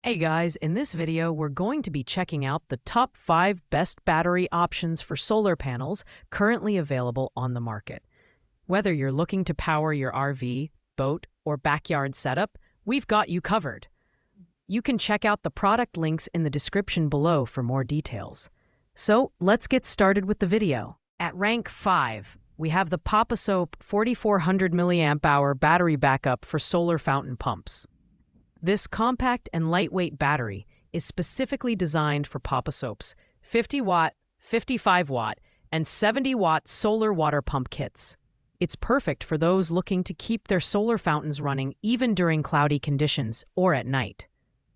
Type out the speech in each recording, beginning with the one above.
Hey guys, in this video, we're going to be checking out the top 5 best battery options for solar panels currently available on the market. Whether you're looking to power your RV, boat, or backyard setup, we've got you covered. You can check out the product links in the description below for more details. So let's get started with the video. At rank 5, we have the PapaSoap 4400 mAh battery backup for solar fountain pumps. This compact and lightweight battery is specifically designed for PapaSoap's 50-watt, 55-watt, and 70-watt solar water pump kits. It's perfect for those looking to keep their solar fountains running even during cloudy conditions or at night.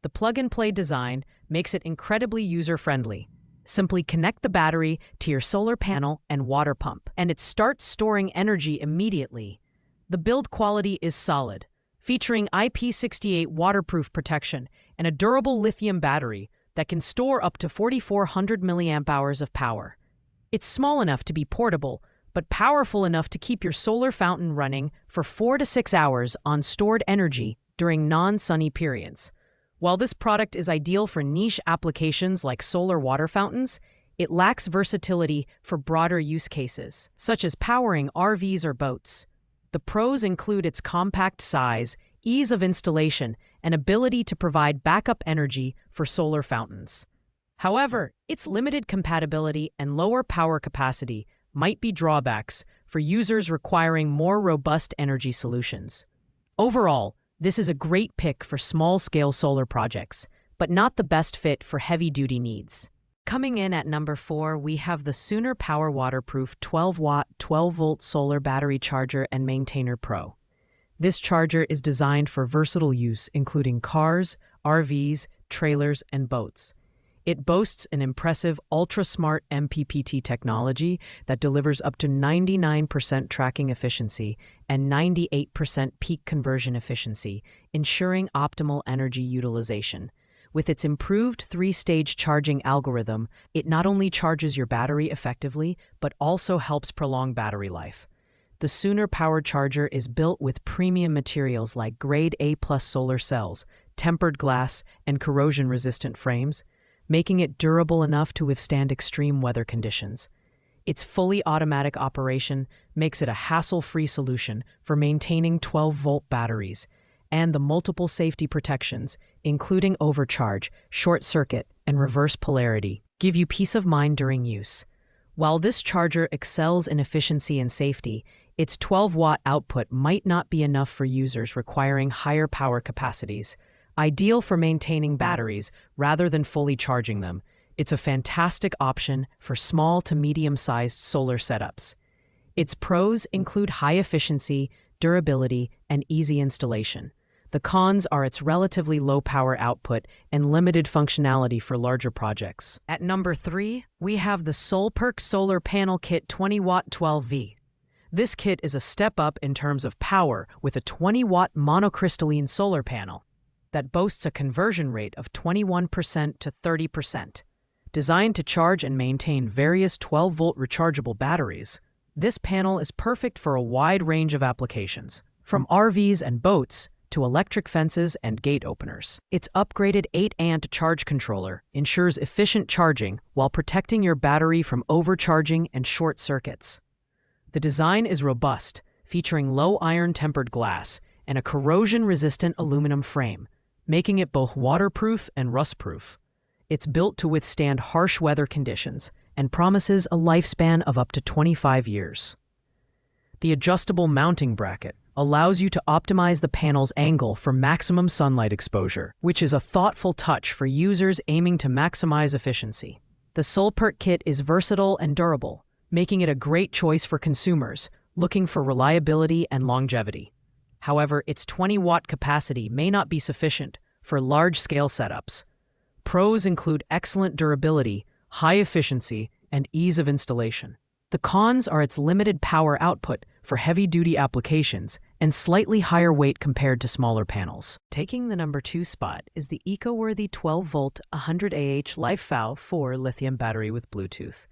The plug-and-play design makes it incredibly user-friendly. Simply connect the battery to your solar panel and water pump, and it starts storing energy immediately. The build quality is solid, featuring IP68 waterproof protection and a durable lithium battery that can store up to 4,400 mAh of power. It's small enough to be portable, but powerful enough to keep your solar fountain running for 4 to 6 hours on stored energy during non-sunny periods. While this product is ideal for niche applications like solar water fountains, it lacks versatility for broader use cases, such as powering RVs or boats. The pros include its compact size, ease of installation, and ability to provide backup energy for solar fountains. However, its limited compatibility and lower power capacity might be drawbacks for users requiring more robust energy solutions. Overall, this is a great pick for small-scale solar projects, but not the best fit for heavy-duty needs. Coming in at number 4, we have the Sooner Power Waterproof 12-watt, 12-volt solar battery charger and maintainer Pro. This charger is designed for versatile use, including cars, RVs, trailers, and boats. It boasts an impressive ultra-smart MPPT technology that delivers up to 99% tracking efficiency and 98% peak conversion efficiency, ensuring optimal energy utilization. With its improved 3-stage charging algorithm, it not only charges your battery effectively, but also helps prolong battery life. The Sooner Power Charger is built with premium materials like Grade A+ solar cells, tempered glass, and corrosion-resistant frames, making it durable enough to withstand extreme weather conditions. Its fully automatic operation makes it a hassle-free solution for maintaining 12-volt batteries, and the multiple safety protections, including overcharge, short circuit, and reverse polarity, give you peace of mind during use. While this charger excels in efficiency and safety, its 12-watt output might not be enough for users requiring higher power capacities. Ideal for maintaining batteries rather than fully charging them, it's a fantastic option for small to medium-sized solar setups. Its pros include high efficiency, durability, and easy installation. The cons are its relatively low power output and limited functionality for larger projects. At number 3, we have the Solperk Solar Panel Kit 20-watt 12V. This kit is a step up in terms of power with a 20-watt monocrystalline solar panel that boasts a conversion rate of 21% to 30%. Designed to charge and maintain various 12-volt rechargeable batteries, this panel is perfect for a wide range of applications, from RVs and boats to electric fences and gate openers. Its upgraded 8-amp charge controller ensures efficient charging while protecting your battery from overcharging and short circuits. The design is robust, featuring low iron tempered glass and a corrosion-resistant aluminum frame, making it both waterproof and rust-proof. It's built to withstand harsh weather conditions and promises a lifespan of up to 25 years. The adjustable mounting bracket allows you to optimize the panel's angle for maximum sunlight exposure, which is a thoughtful touch for users aiming to maximize efficiency. The Solperk kit is versatile and durable, making it a great choice for consumers looking for reliability and longevity. However, its 20-watt capacity may not be sufficient for large-scale setups. Pros include excellent durability, high efficiency, and ease of installation. The cons are its limited power output for heavy-duty applications and slightly higher weight compared to smaller panels. Taking the number 2 spot is the eco-worthy 12-volt 100Ah LifeVow 4 lithium battery with Bluetooth.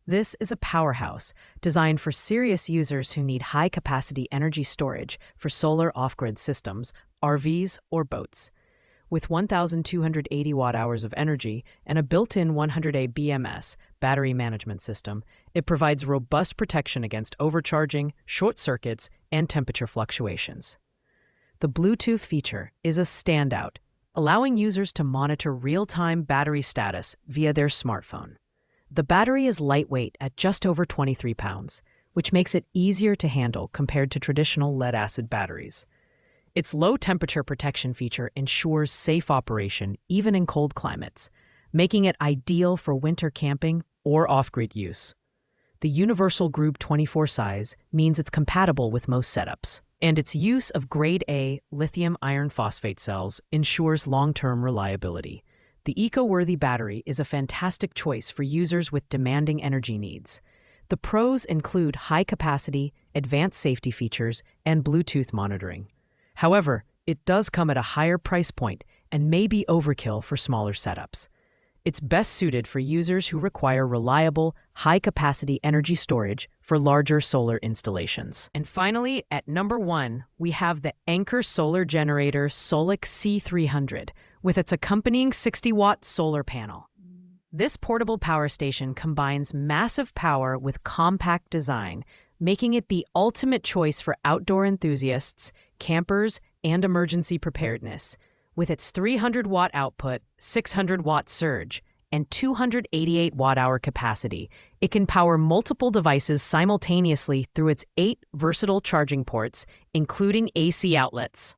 This is a powerhouse designed for serious users who need high-capacity energy storage for solar off-grid systems, RVs, or boats. With 1,280 watt-hours of energy and a built-in 100A BMS battery management system, it provides robust protection against overcharging, short circuits, and temperature fluctuations. The Bluetooth feature is a standout, allowing users to monitor real-time battery status via their smartphone. The battery is lightweight at just over 23 pounds, which makes it easier to handle compared to traditional lead-acid batteries. Its low-temperature protection feature ensures safe operation even in cold climates, making it ideal for winter camping or off-grid use. The Universal Group 24 size means it's compatible with most setups, and its use of Grade A lithium iron phosphate cells ensures long-term reliability. The eco-worthy battery is a fantastic choice for users with demanding energy needs. The pros include high capacity, advanced safety features, and Bluetooth monitoring. However, it does come at a higher price point and may be overkill for smaller setups. It's best suited for users who require reliable, high-capacity energy storage for larger solar installations. And finally, at number 1, we have the Anker Solar Generator Solic C300 with its accompanying 60-watt solar panel. This portable power station combines massive power with compact design, making it the ultimate choice for outdoor enthusiasts, campers, and emergency preparedness. With its 300-watt output, 600-watt surge, and 288 watt-hour capacity, it can power multiple devices simultaneously through its 8 versatile charging ports, including AC outlets,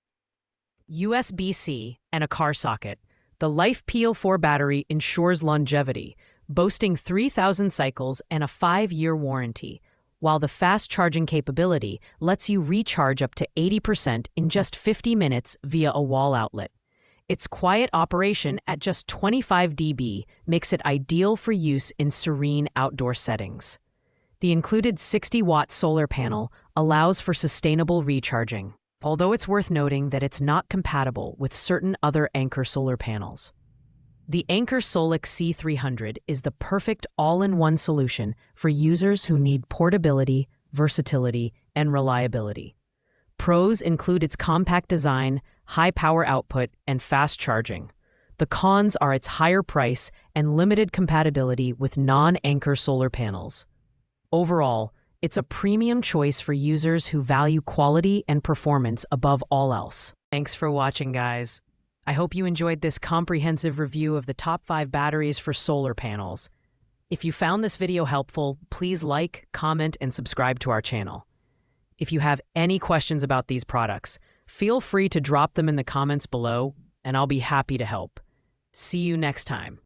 USB-C, and a car socket. The Life PL4 battery ensures longevity, boasting 3,000 cycles and a 5-year warranty, while the fast charging capability lets you recharge up to 80% in just 50 minutes via a wall outlet. Its quiet operation at just 25 dB makes it ideal for use in serene outdoor settings. The included 60-watt solar panel allows for sustainable recharging, although it's worth noting that it's not compatible with certain other Anker solar panels. The Anker Solic C300 is the perfect all-in-one solution for users who need portability, versatility, and reliability. Pros include its compact design, high power output, and fast charging. The cons are its higher price and limited compatibility with non-Anker solar panels. Overall, it's a premium choice for users who value quality and performance above all else. Thanks for watching, guys. I hope you enjoyed this comprehensive review of the top 5 batteries for solar panels. If you found this video helpful, please like, comment, and subscribe to our channel. If you have any questions about these products, feel free to drop them in the comments below, and I'll be happy to help. See you next time.